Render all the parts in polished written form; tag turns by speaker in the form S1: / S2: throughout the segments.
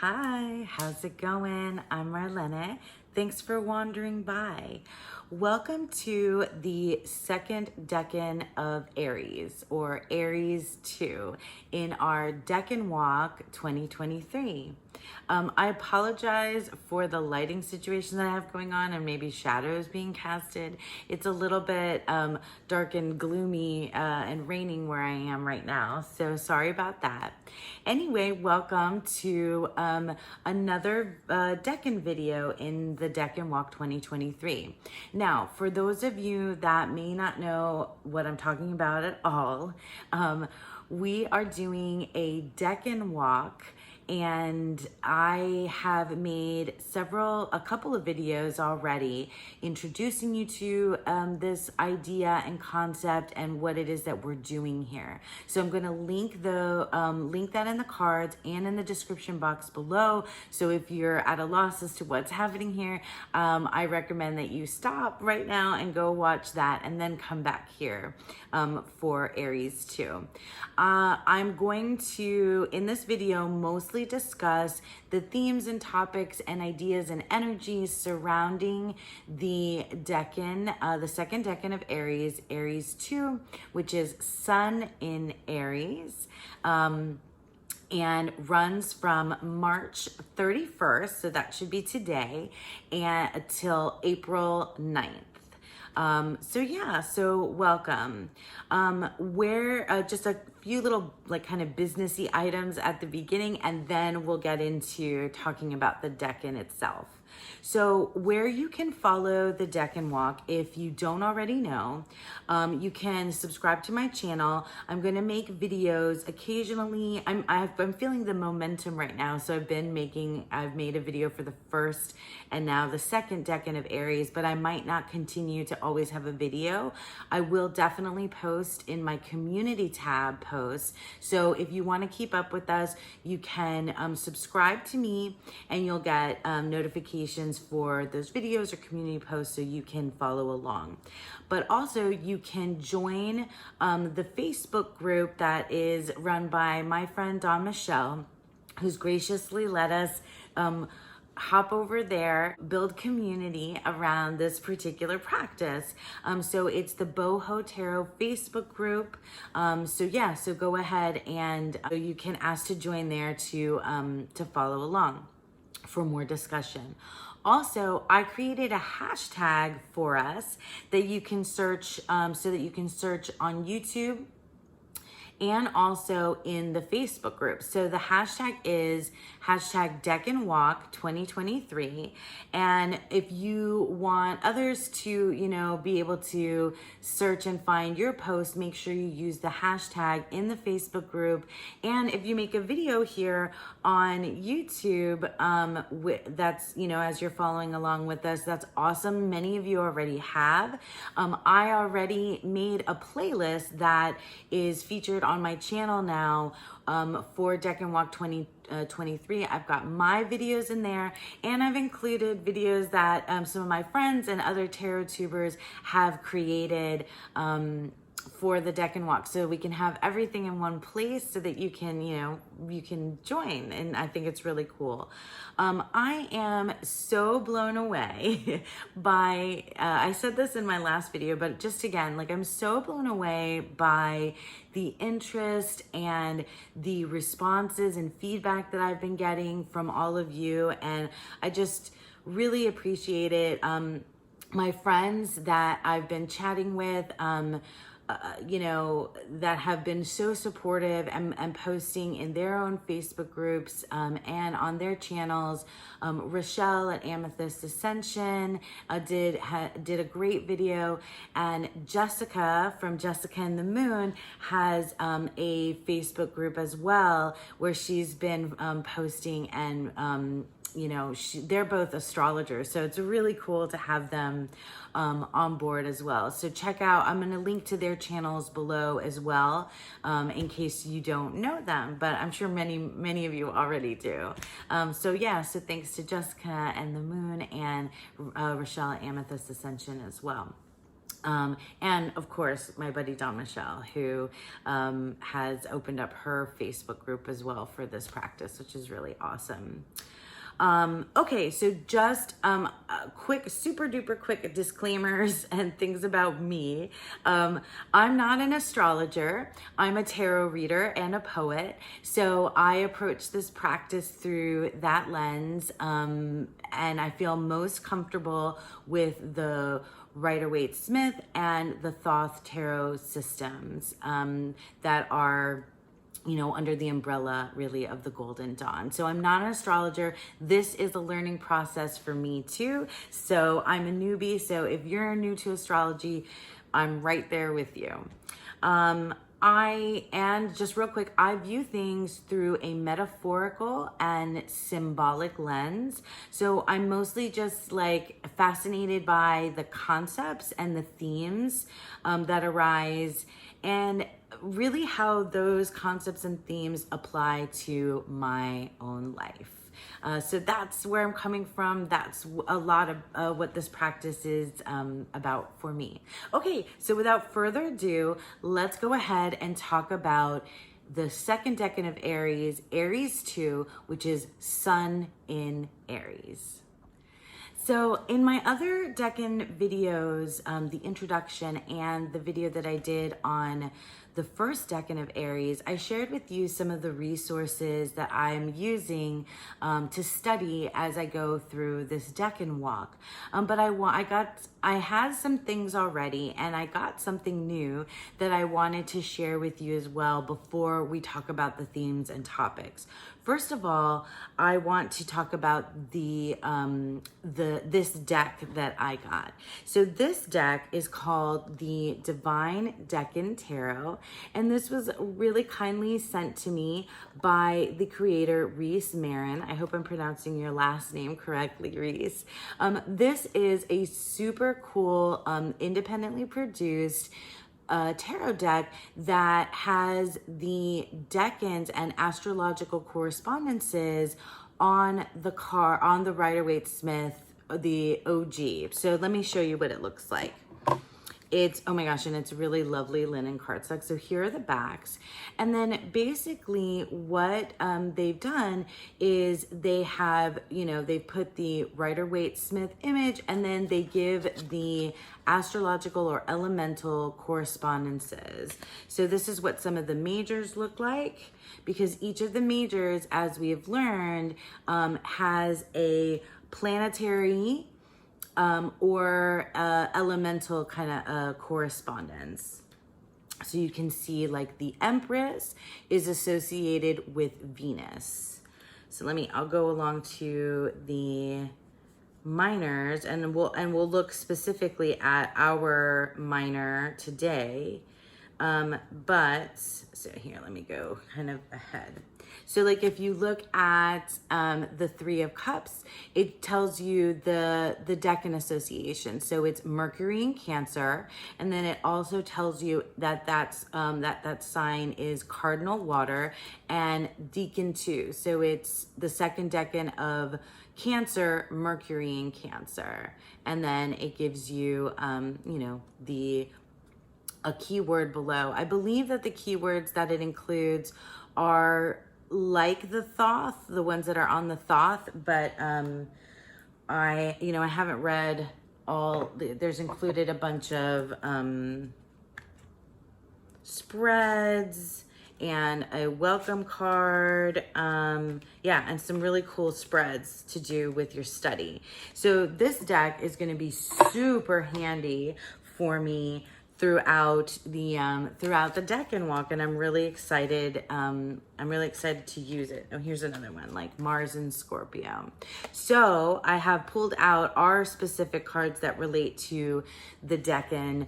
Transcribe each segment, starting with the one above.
S1: Hi, how's it going? I'm Marlene. Thanks for wandering by. Welcome to the second decan of Aries, or Aries II, in our Decan Walk 2023. I apologize for the lighting situation that I have going on and maybe shadows being casted. It's a little bit dark and gloomy and raining where I am right now, so sorry about that. Anyway, welcome to another Decan video in the Decan Walk 2023. Now, for those of you that may not know what I'm talking about at all, we are doing a Decan Walk, and I have made a couple of videos already introducing you to this idea and concept and what it is that we're doing here. So I'm going to link that in the cards and in the description box below. So if you're at a loss as to what's happening here, I recommend that you stop right now and go watch that and then come back here for Aries II. I'm going to, in this video, mostly discuss the themes and topics and ideas and energies surrounding the decan, the second decan of Aries, Aries II, which is Sun in Aries. And runs from March 31st, so that should be today, and until April 9th. So welcome. Just a few little kind of businessy items at the beginning, and then we'll get into talking about the decan itself. So where you can follow the Decan Walk, if you don't already know, you can subscribe to my channel. I'm going to make videos occasionally. I'm feeling the momentum right now. So I've made a video for the first and now the second decan of Aries, but I might not continue to always have a video. I will definitely post in my community tab posts. So if you want to keep up with us, you can subscribe to me and you'll get notifications for those videos or community posts so you can follow along. But also you can join the Facebook group that is run by my friend Dawn Michelle, who's graciously let us hop over there, build community around this particular practice. So it's the Boho Tarot Facebook group. So go ahead and you can ask to join there to follow along for more discussion. Also, I created a hashtag for us that you can search, so that you can search on YouTube and also in the Facebook group. So the hashtag is hashtag Decan Walk 2023. And if you want others to, be able to search and find your post, make sure you use the hashtag in the Facebook group. And if you make a video here on YouTube, that's, as you're following along with us, that's awesome. Many of you already have. I already made a playlist that is featured on my channel now for Decan Walk 2023. I've got my videos in there, and I've included videos that some of my friends and other tarot tubers have created for the Decan Walk, so we can have everything in one place so that you can join, and I think it's really cool. I am so blown away by, I said this in my last video, but just again, I'm so blown away by the interest and the responses and feedback that I've been getting from all of you, and I just really appreciate it. My friends that I've been chatting with, that have been so supportive and posting in their own Facebook groups and on their channels. Rochelle at Amethyst Ascension did a great video, and Jessica from Jessica and the Moon has a Facebook group as well where she's been posting, and they're both astrologers, so it's really cool to have them on board as well. So check out, I'm going to link to their channels below as well, in case you don't know them, but I'm sure many of you already do. So thanks to Jessica and the Moon and Rochelle at Amethyst Ascension as well. And of course, my buddy Dawn Michelle, who has opened up her Facebook group as well for this practice, which is really awesome. Okay, so just quick, super duper quick disclaimers and things about me. I'm not an astrologer. I'm a tarot reader and a poet. So I approach this practice through that lens, and I feel most comfortable with the Rider-Waite-Smith and the Thoth tarot systems that are, you know, under the umbrella really of the Golden Dawn. So I'm not an astrologer. This is a learning process for me too. So I'm a newbie. So if you're new to astrology, I'm right there with you. And just real quick, I view things through a metaphorical and symbolic lens. So I'm mostly just like fascinated by the concepts and the themes that arise, and really how those concepts and themes apply to my own life. So that's where I'm coming from. That's a lot of what this practice is about for me. Okay, so without further ado, let's go ahead and talk about the second decan of Aries, Aries II, which is Sun in Aries. So in my other decan videos, the introduction and the video that I did on the first decan of Aries, I shared with you some of the resources that I'm using to study as I go through this Decan walk. But I had some things already, and I got something new that I wanted to share with you as well before we talk about the themes and topics. First of all, I want to talk about this deck that I got. So this deck is called the Divine Decan Tarot, and this was really kindly sent to me by the creator, Reese Marin. I hope I'm pronouncing your last name correctly, Reese. This is a super cool, independently produced tarot deck that has the decans and astrological correspondences on the Rider-Waite-Smith, the OG. So let me show you what it looks like. It's, oh my gosh, and it's really lovely linen cardstock. So here are the backs. And then basically what they've done is they have, you know, they put the Rider-Waite-Smith image, and then they give the astrological or elemental correspondences. So this is what some of the majors look like, because each of the majors, as we have learned, has a planetary or elemental kind of correspondence. So you can see like the Empress is associated with Venus. So I'll go along to the minors, and we'll look specifically at our minor today. But so here, let me go kind of ahead. So like if you look at the Three of Cups, it tells you the decan association. So it's Mercury in Cancer, and then it also tells you that that sign is cardinal water and Decan 2. So it's the second decan of Cancer, Mercury in Cancer, and then it gives you you know, a keyword below. I believe that the keywords that it includes are like the Thoth, the ones that are on the Thoth, but I haven't read all. There's included a bunch of spreads and a welcome card, and some really cool spreads to do with your study. So this deck is going to be super handy for me throughout the Decan walk, and I'm really excited. I'm really excited to use it. Oh, here's another one, like Mars and Scorpio. So I have pulled out our specific cards that relate to the Decan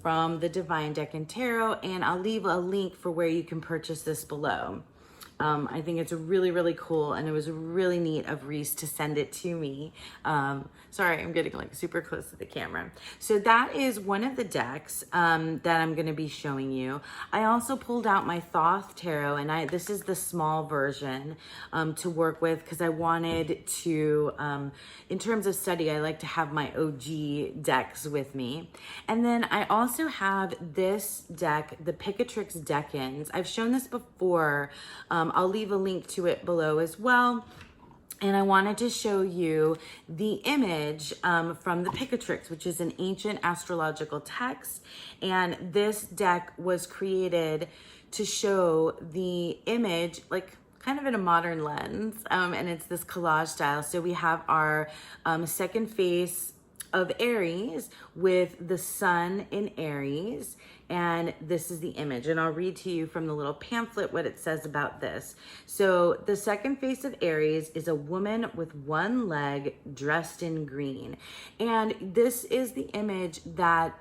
S1: from the Divine Decan Tarot, and I'll leave a link for where you can purchase this below. I think it's really, really cool, and it was really neat of Reese to send it to me. Sorry, I'm getting like super close to the camera. So that is one of the decks that I'm going to be showing you. I also pulled out my Thoth Tarot, and this is the small version to work with, because I wanted to, in terms of study, I like to have my OG decks with me. And then I also have this deck, the Picatrix Decans. I've shown this before. I'll leave a link to it below as well. And I wanted to show you the image from the Picatrix, which is an ancient astrological text. And this deck was created to show the image, like kind of in a modern lens. And it's this collage style. So we have our second face of Aries with the sun in Aries, and this is the image, and I'll read to you from the little pamphlet what it says about this. So the second face of Aries is a woman with one leg dressed in green, and this is the image that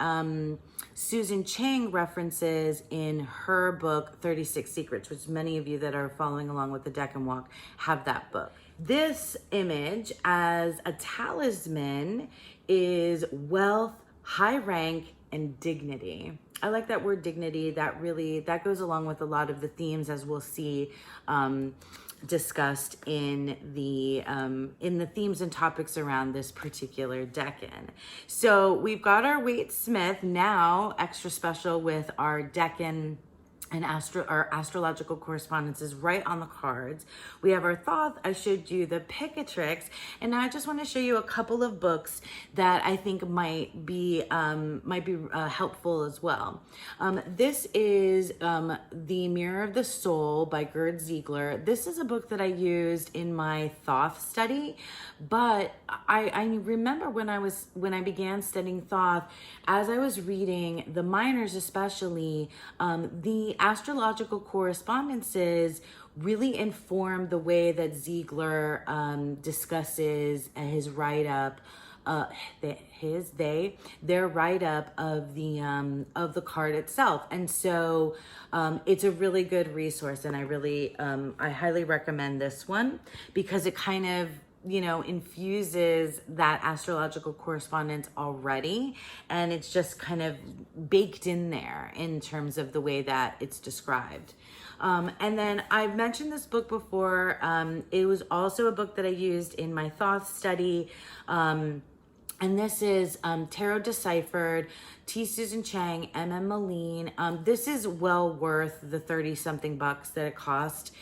S1: Susan Chang references in her book 36 Secrets, which many of you that are following along with the Decan Walk have that book. This image as a talisman is wealth, high rank, and dignity. I like that word dignity. That goes along with a lot of the themes, as we'll see discussed in the themes and topics around this particular decan. So we've got our Waite Smith now extra special with our decan and our astrological correspondences right on the cards. We have our Thoth. I showed you the Picatrix, and now I just want to show you a couple of books that I think might be helpful as well. This is The Mirror of the Soul by Gerd Ziegler. This is a book that I used in my Thoth study, but I remember when I began studying Thoth, as I was reading the minors, especially the astrological correspondences really inform the way that Ziegler discusses his write-up, their write-up of the card itself. And so it's a really good resource, and I highly recommend this one, because it kind of infuses that astrological correspondence already, and it's just kind of baked in there in terms of the way that it's described. And then I've mentioned this book before. It was also a book that I used in my Thoth study. And this is Tarot Deciphered, T. Susan Chang, M.M. Moline. This is well worth the 30-something bucks that it cost,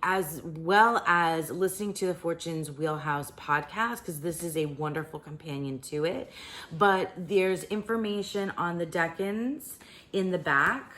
S1: as well as listening to the Fortune's Wheelhouse podcast, because this is a wonderful companion to it. But there's information on the decans in the back.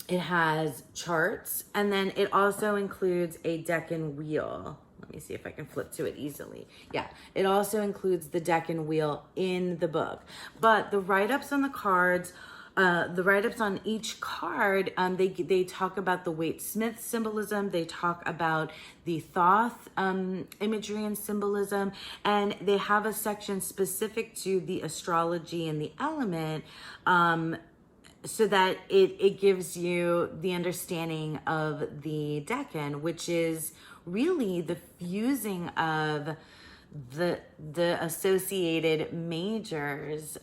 S1: It has charts, and then it also includes a decan wheel. Let me see if I can flip to it easily. Yeah, it also includes the decan wheel in the book. But the write-ups on the cards, the write-ups on each card, they talk about the Waite Smith symbolism, they talk about the Thoth imagery and symbolism, and they have a section specific to the astrology and the element, so that it gives you the understanding of the decan, which is really the fusing of the associated majors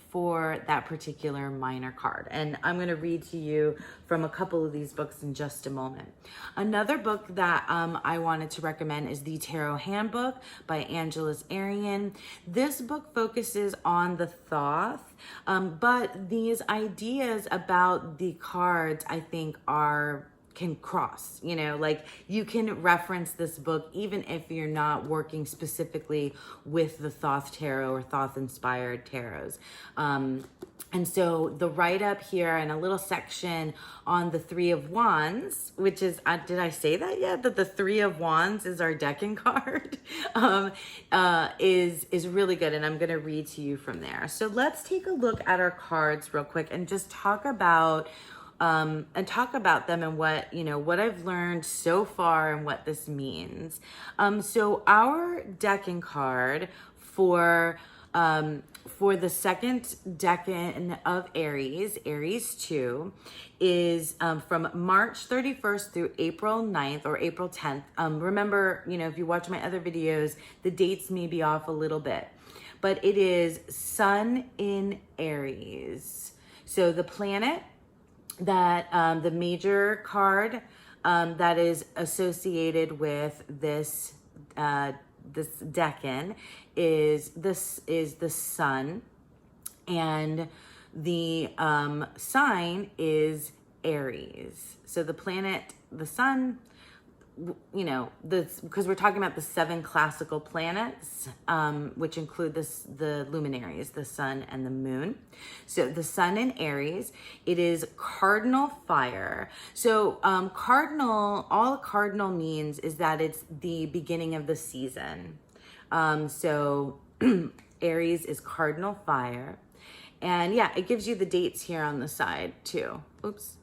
S1: for that particular minor card. And I'm going to read to you from a couple of these books in just a moment. Another book that I wanted to recommend is the Tarot Handbook by Angelus Arian. This book focuses on the Thoth, but these ideas about the cards, I think, can cross, like you can reference this book even if you're not working specifically with the Thoth tarot or Thoth inspired tarots. And so the write-up here and a little section on the Three of Wands, which is, did I say that yet? That the Three of Wands is our decan card, is really good. And I'm going to read to you from there. So let's take a look at our cards real quick and just talk about them and what I've learned so far and what this means. So our decan card for for the second decan of Aries, Aries II, is from March 31st through April 9th or April 10th. Remember, if you watch my other videos, the dates may be off a little bit, but it is Sun in Aries. So the planet that, the major card that is associated with this decan is the sun, and the sign is Aries. So the planet, the sun, because we're talking about the 7 classical planets, which include the luminaries, the sun and the moon. So the sun in Aries, it is cardinal fire. So all cardinal means is that it's the beginning of the season. So Aries is cardinal fire. And yeah, it gives you the dates here on the side too. Oops.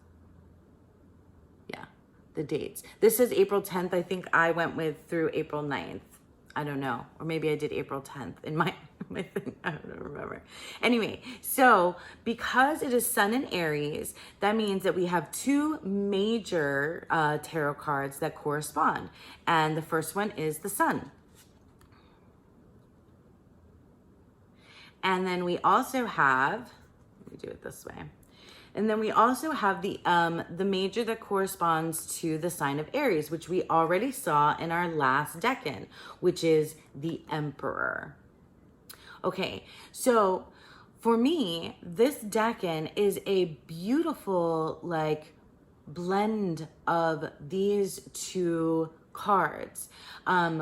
S1: Yeah, the dates. This is April 10th. I think I went through April 9th. I don't know. Or maybe I did April 10th in my thing. I don't remember. Anyway, so because it is Sun in Aries, that means that we have 2 major tarot cards that correspond. And the first one is the Sun. And then we also have, let me do it this way. And then we also have the major that corresponds to the sign of Aries, which we already saw in our last decan, which is the Emperor. Okay, so for me, this decan is a beautiful blend of these 2 cards.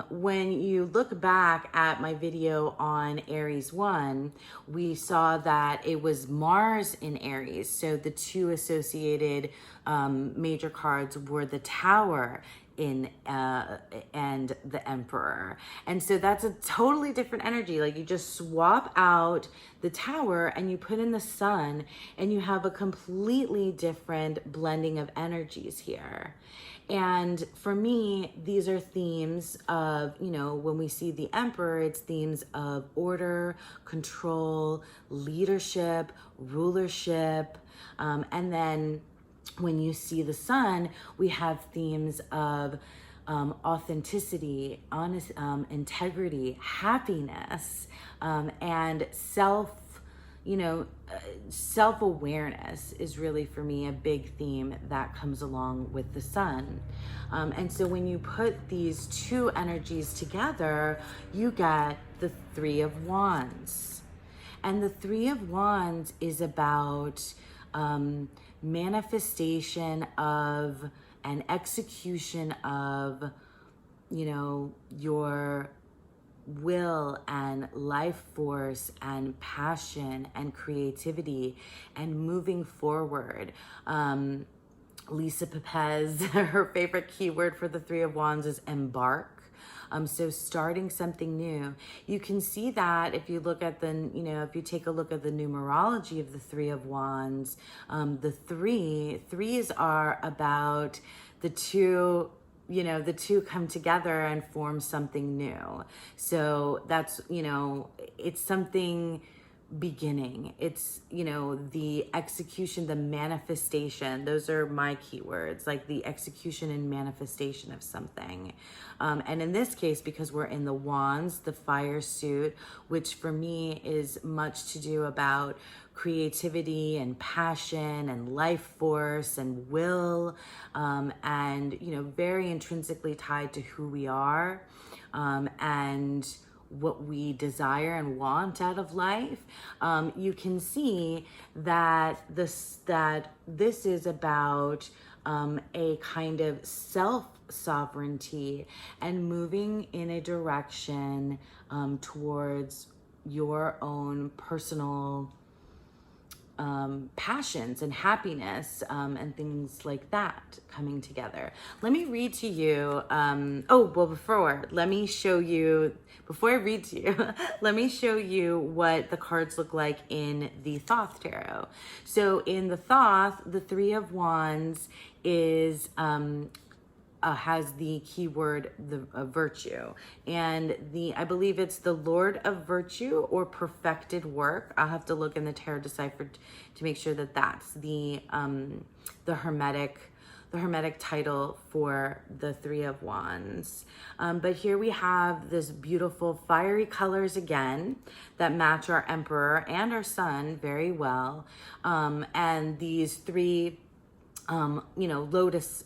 S1: When you look back at my video on Aries 1, we saw that it was Mars in Aries. So the 2 associated major cards were the Tower and the Emperor. And so that's a totally different energy. Like, you just swap out the Tower and you put in the Sun, and you have a completely different blending of energies here. And for me, these are themes of, when we see the Emperor, it's themes of order, control, leadership, rulership. And then when you see the Sun, we have themes of authenticity, honest, integrity, happiness, and self-awareness is really, for me, a big theme that comes along with the Sun. And so when you put these 2 energies together, you get the 3 of Wands. And the 3 of Wands is about manifestation of and execution of, your will and life force and passion and creativity and moving forward. Lisa Pepez, her favorite keyword for the 3 of Wands is embark. So starting something new. You can see that if you look at if you take a look at the numerology of the 3 of Wands, the threes are about the 2, the 2 come together and form something new. So that's, it's something beginning. It's, the execution, the manifestation. Those are my keywords, like the execution and manifestation of something. And in this case, because we're in the Wands, the fire suit, which for me is much to do about creativity and passion and life force and will, and, very intrinsically tied to who we are, and what we desire and want out of life. You can see that this is about a kind of self-sovereignty and moving in a direction towards your own personal passions and happiness, and things like that coming together. Let me read to you, before I read to you, let me show you what the cards look like in the Thoth Tarot. So in the Thoth, the 3 of Wands is has the keyword the virtue, and I believe it's the Lord of Virtue or perfected work. I'll have to look in the Tarot Decipher to make sure that that's the hermetic title for the Three of Wands. But here we have this beautiful fiery colors again that match our Emperor and our Sun very well, and these three lotus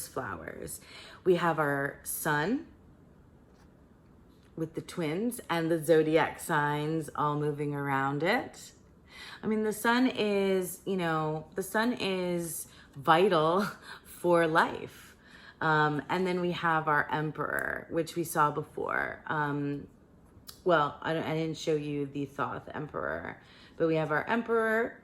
S1: flowers. We have our Sun with the twins and the zodiac signs all moving around it. I mean, the sun is vital for life. And then we have our Emperor, which we saw before. Well, I didn't show you the Thoth Emperor, but we have our Emperor.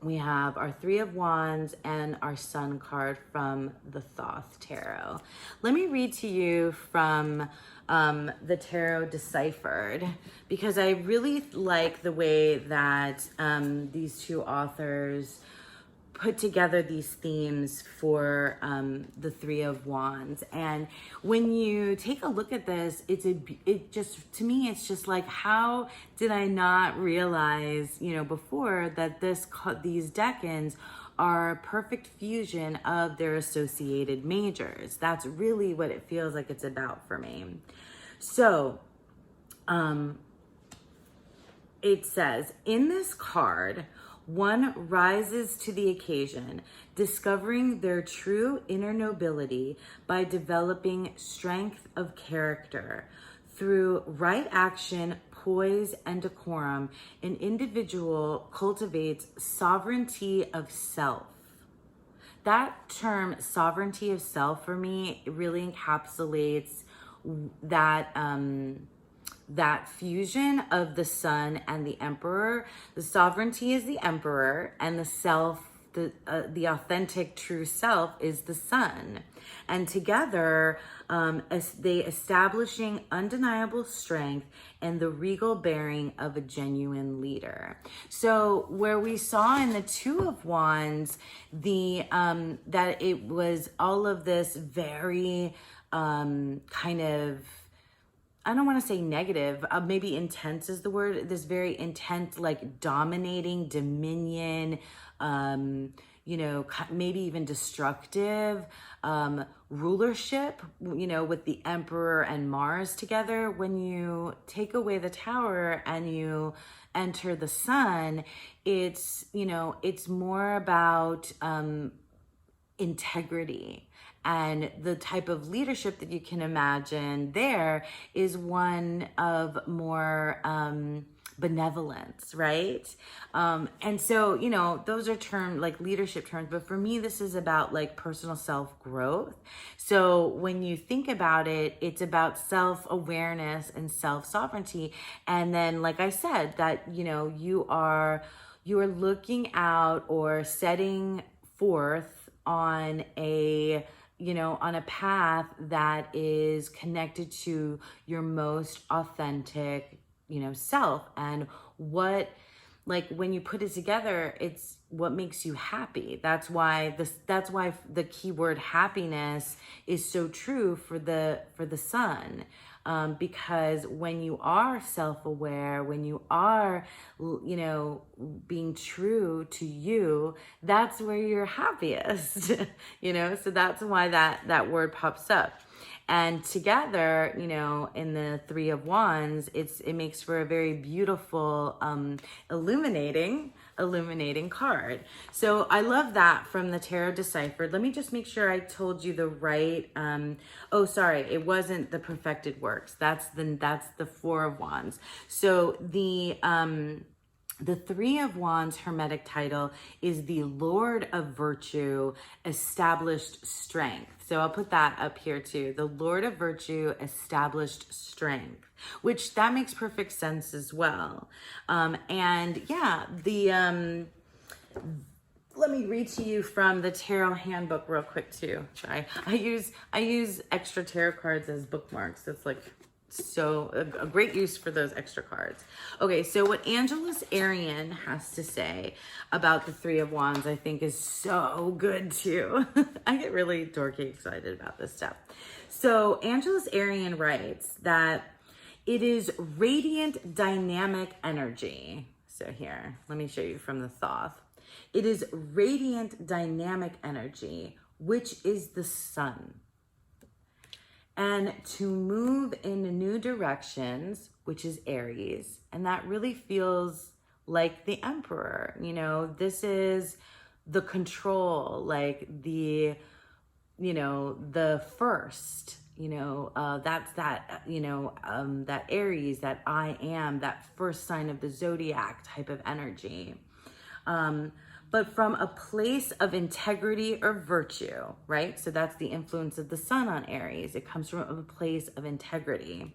S1: We have our Three of Wands and our Sun card from the Thoth Tarot. Let me read to you from the Tarot Deciphered, because I really like the way that these two authors put together these themes for the Three of Wands. And when you take a look at this, to me, it's just like, how did I not realize, before that these decans are a perfect fusion of their associated majors. That's really what it feels like it's about for me. So, it says, in this card, one rises to the occasion, discovering their true inner nobility by developing strength of character. Through right action, poise, and decorum, an individual cultivates sovereignty of self. That term, sovereignty of self, for me, it really encapsulates that fusion of the Sun and the Emperor. The sovereignty is the Emperor, and the self, the authentic true self, is the Sun. And together, as they establishing undeniable strength and the regal bearing of a genuine leader. So where we saw in the Two of Wands, that it was all of this very kind of, I don't want to say negative, maybe intense is the word, this very intense, like dominating dominion, maybe even destructive rulership, with the Emperor and Mars together. When you take away the Tower and you enter the Sun, it's more about integrity. And the type of leadership that you can imagine there is one of more benevolence, right? And so, those are like leadership terms, but for me, this is about like personal self-growth. So when you think about it, it's about self-awareness and self-sovereignty. And then, like I said, that, you are looking out or setting forth on a path that is connected to your most authentic, self. And when you put it together, it's what makes you happy. That's why the keyword happiness is so true for the Sun. Because when you are self-aware, when you are, being true to you, that's where you're happiest, so that's why that word pops up. And together, in the Three of Wands, it makes for a very beautiful, illuminating card. So I love that from the Tarot Deciphered. Let me just make sure I told you the right, sorry, it wasn't the perfected works. That's the Four of Wands. So the Three of Wands hermetic title is the Lord of Virtue, established strength. So I'll put that up here too. The Lord of Virtue, established strength, which that makes perfect sense as well. And yeah, let me read to you from the Tarot Handbook real quick too. I use extra tarot cards as bookmarks. It's like so a great use for those extra cards. Okay, so what Angelus Arian has to say about the Three of Wands, I think is so good too. I get really dorky excited about this stuff. So Angelus Arian writes that it is radiant dynamic energy. So here, let me show you from the Thoth. It is radiant dynamic energy, which is the sun. And to move in new directions, which is Aries. And that really feels like the Emperor. You know, this is the control, like the, you know, the first, you know, that's that, you know, that Aries, that I am, that first sign of the zodiac type of energy. But from a place of integrity or virtue, right? So that's the influence of the sun on Aries. It comes from a place of integrity.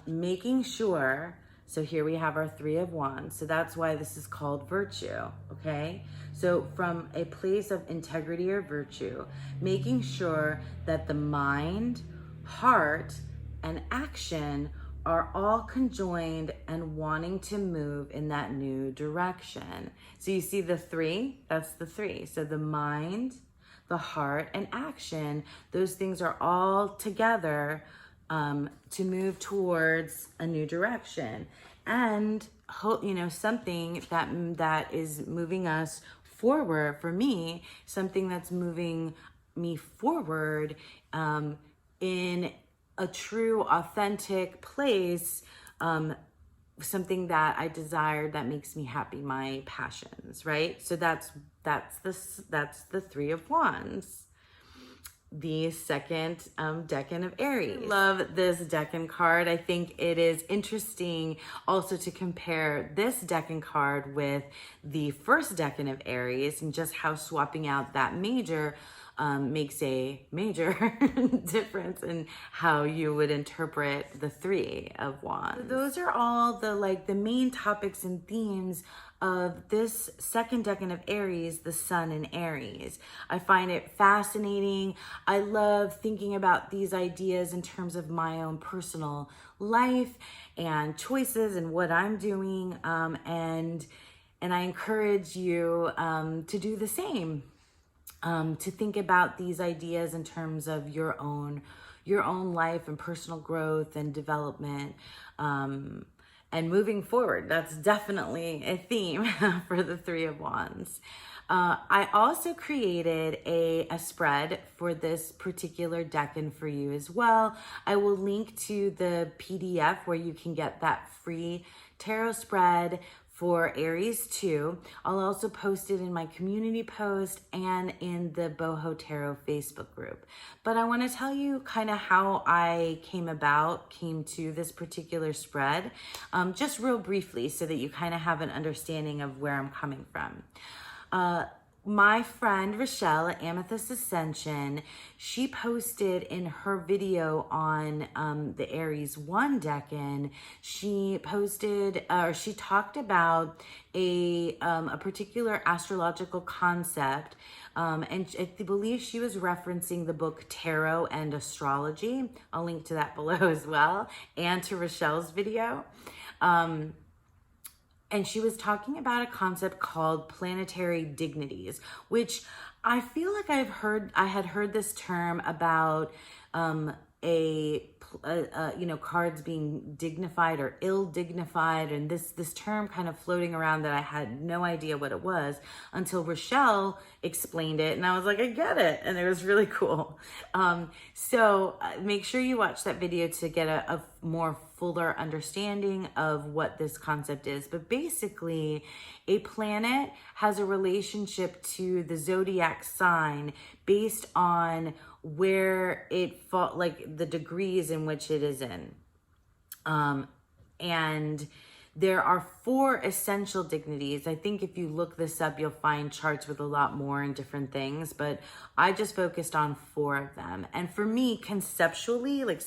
S1: Making sure, so here we have our Three of Wands. So that's why this is called virtue, okay? So from a place of integrity or virtue, making sure that the mind, heart, and action are all conjoined and wanting to move in that new direction. So you see the three, that's the three. So the mind, the heart, and action, those things are all together to move towards a new direction. And, you know, something that is moving us forward, for me, something that's moving me forward in a true, authentic place, something that I desire that makes me happy, my passions, right? So that's the Three of Wands, the second Decan of Aries. I love this Decan card. I think it is interesting also to compare this Decan card with the first Decan of Aries and just how swapping out that major makes a major difference in how you would interpret the Three of Wands. So those are all the main topics and themes of this second Decan of Aries, the Sun in Aries. I find it fascinating. I love thinking about these ideas in terms of my own personal life and choices and what I'm doing, and I encourage you to do the same. To think about these ideas in terms of your own life and personal growth and development, and moving forward. That's definitely a theme for the Three of Wands. I also created a spread for this particular Decan for you as well. I will link to the PDF where you can get that free tarot spread for Aries II. I'll also post it in my community post and in the Boho Tarot Facebook group. But I want to tell you kind of how I came to this particular spread, just real briefly so that you kind of have an understanding of where I'm coming from. My friend Rochelle at Amethyst Ascension, she posted in her video on the Aries 1 Decan, she posted, or she talked about a particular astrological concept, and I believe she was referencing the book Tarot and Astrology. I'll link to that below as well, and to Rochelle's video. And she was talking about a concept called planetary dignities, which I feel like I had heard this term about cards being dignified or ill-dignified, and this term kind of floating around that I had no idea what it was until Rochelle explained it, and I was like, I get it, and it was really cool. So make sure you watch that video to get a more fuller understanding of what this concept is. But basically, a planet has a relationship to the zodiac sign based on where it falls, like the degrees in which it is in. And there are 4 essential dignities. I think if you look this up, you'll find charts with a lot more and different things, but I just focused on 4 of them. And for me, conceptually, like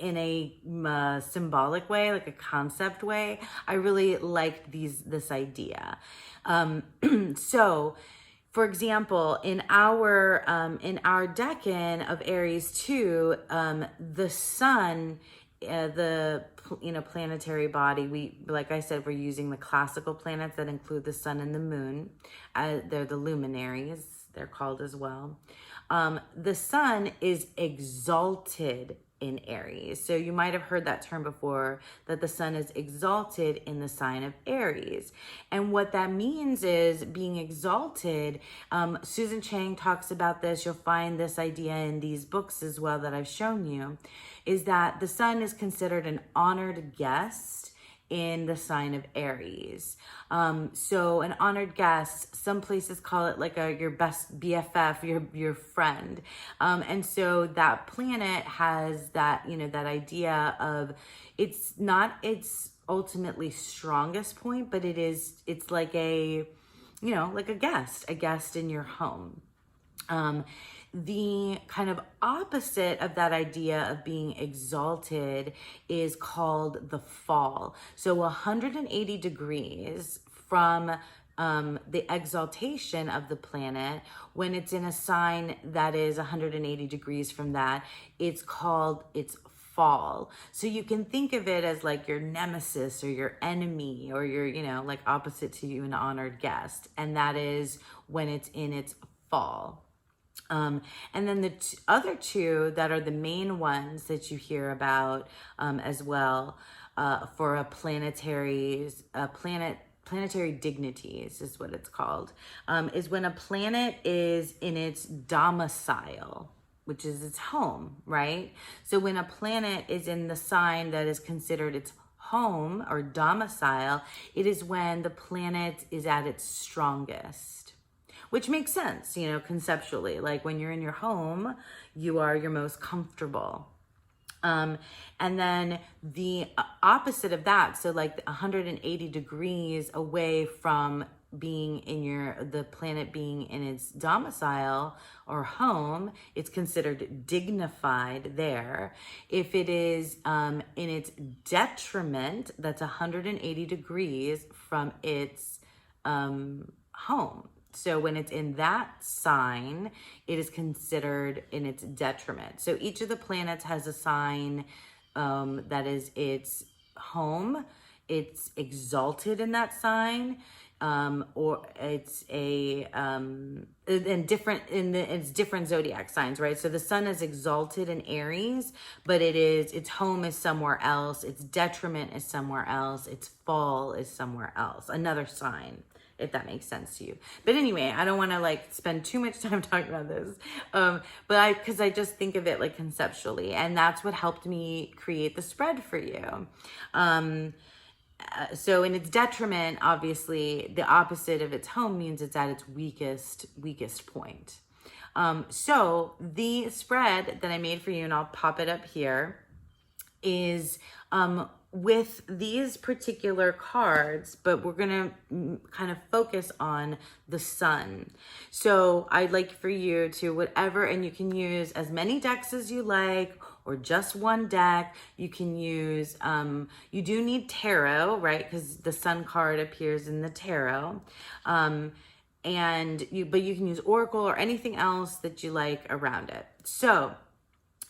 S1: in a symbolic way, like a concept way, I really liked this idea. So For example, in our decan of Aries II, the sun, planetary body. We, like I said, we're using the classical planets that include the sun and the moon. They're the luminaries. They're called as well. The sun is exalted in Aries. So you might have heard that term before, that the sun is exalted in the sign of Aries. And what that means is being exalted. Susan Chang talks about this. You'll find this idea in these books as well that I've shown you, is that the sun is considered an honored guest in the sign of Aries. So an honored guest, some places call it like your best BFF, your friend. And so that planet has that, that idea of, it's not its ultimately strongest point, but it's like like a guest in your home. The kind of opposite of that idea of being exalted is called the fall. So 180 degrees from the exaltation of the planet, when it's in a sign that is 180 degrees from that, it's called its fall. So you can think of it as like your nemesis or your enemy, or your, like opposite to you, an honored guest. And that is when it's in its fall. And then the other two that are the main ones that you hear about as well for planetary dignities is what it's called, is when a planet is in its domicile, which is its home, right? So when a planet is in the sign that is considered its home or domicile, it is when the planet is at its strongest. Which makes sense, conceptually. Like when you're in your home, you are your most comfortable. And then the opposite of that, so like 180 degrees away from being in the planet being in its domicile or home, it's considered dignified there. If it is in its detriment, that's 180 degrees from its home. So when it's in that sign, it is considered in its detriment. So each of the planets has a sign that is its home. It's exalted in that sign, or it's it's different zodiac signs, right? So the sun is exalted in Aries, but its home is somewhere else. Its detriment is somewhere else. Its fall is somewhere else. Another sign, if that makes sense to you. But anyway, I don't want to spend too much time talking about this. Because I just think of it conceptually, and that's what helped me create the spread for you. So in its detriment, obviously, the opposite of its home means it's at its weakest point. So the spread that I made for you, and I'll pop it up here, is with these particular cards, but we're going to kind of focus on the sun. So I'd like for you to whatever, and you can use as many decks as you like, or just one deck. You can use, you do need tarot, right? Because the sun card appears in the tarot. But you can use oracle or anything else that you like around it. So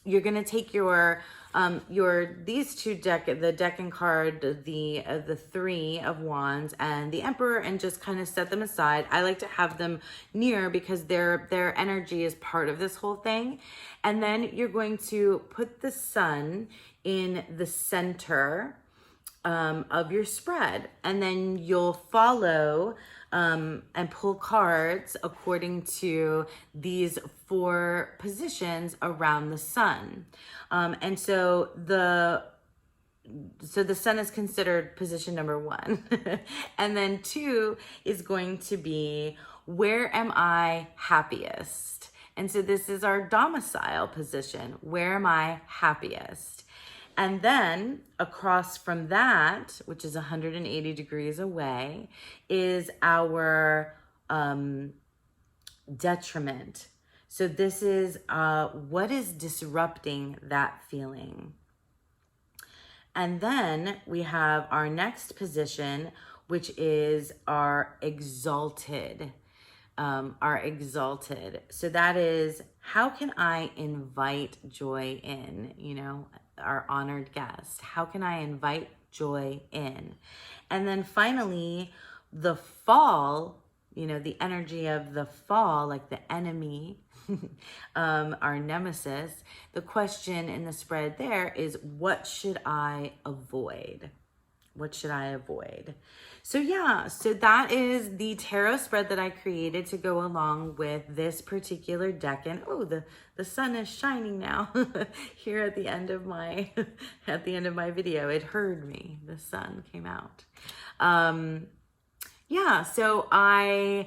S1: you're going to take these two the Decan card, the Three of Wands and the Emperor, and just kind of set them aside. I like to have them near because their energy is part of this whole thing. And then you're going to put the sun in the center of your spread, and then you'll follow and pull cards according to these 4 positions around the sun. And so the sun is considered position number 1. And then 2 is going to be, where am I happiest? And so this is our domicile position. Where am I happiest? And then across from that, which is 180 degrees away, is our detriment. So this is what is disrupting that feeling. And then we have our next position, which is our exalted are exalted. So that is, how can I invite joy in? You know, our honored guest. How can I invite joy in? And then finally, the fall, you know, the energy of the fall, like the enemy, our nemesis. The question in the spread there is, what should I avoid? What should I avoid? So yeah, so that is the tarot spread that I created to go along with this particular decan. Oh, the sun is shining now here at the end of my at the end of my video. It heard me. The sun came out. Yeah, so I'm,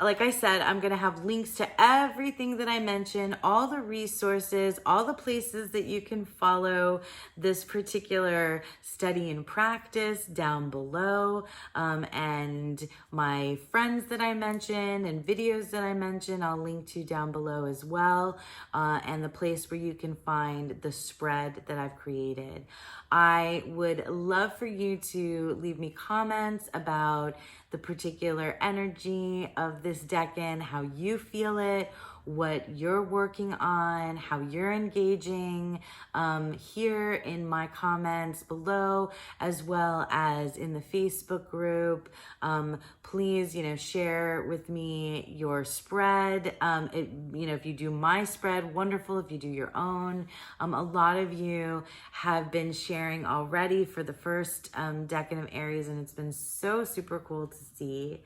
S1: like I said, I'm going to have links to everything that I mentioned, all the resources, all the places that you can follow this particular study and practice down below, and my friends that I mentioned and videos that I mentioned, I'll link to down below as well, and the place where you can find the spread that I've created. I would love for you to leave me comments about the particular energy of this decan, how you feel it, what you're working on, how you're engaging here in my comments below, as well as in the Facebook group. Please, you know, share with me your spread. You know, if you do my spread, wonderful. If you do your own, a lot of you have been sharing already for the first decan of Aries, and it's been so super cool to see.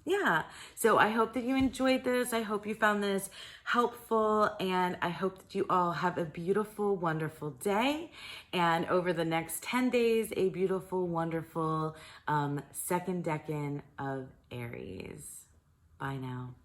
S1: Yeah, so I hope that you enjoyed this. I hope you found this helpful, and I hope that you all have a beautiful, wonderful day, and over the next 10 days, a beautiful, wonderful second decan of Aries. Bye now.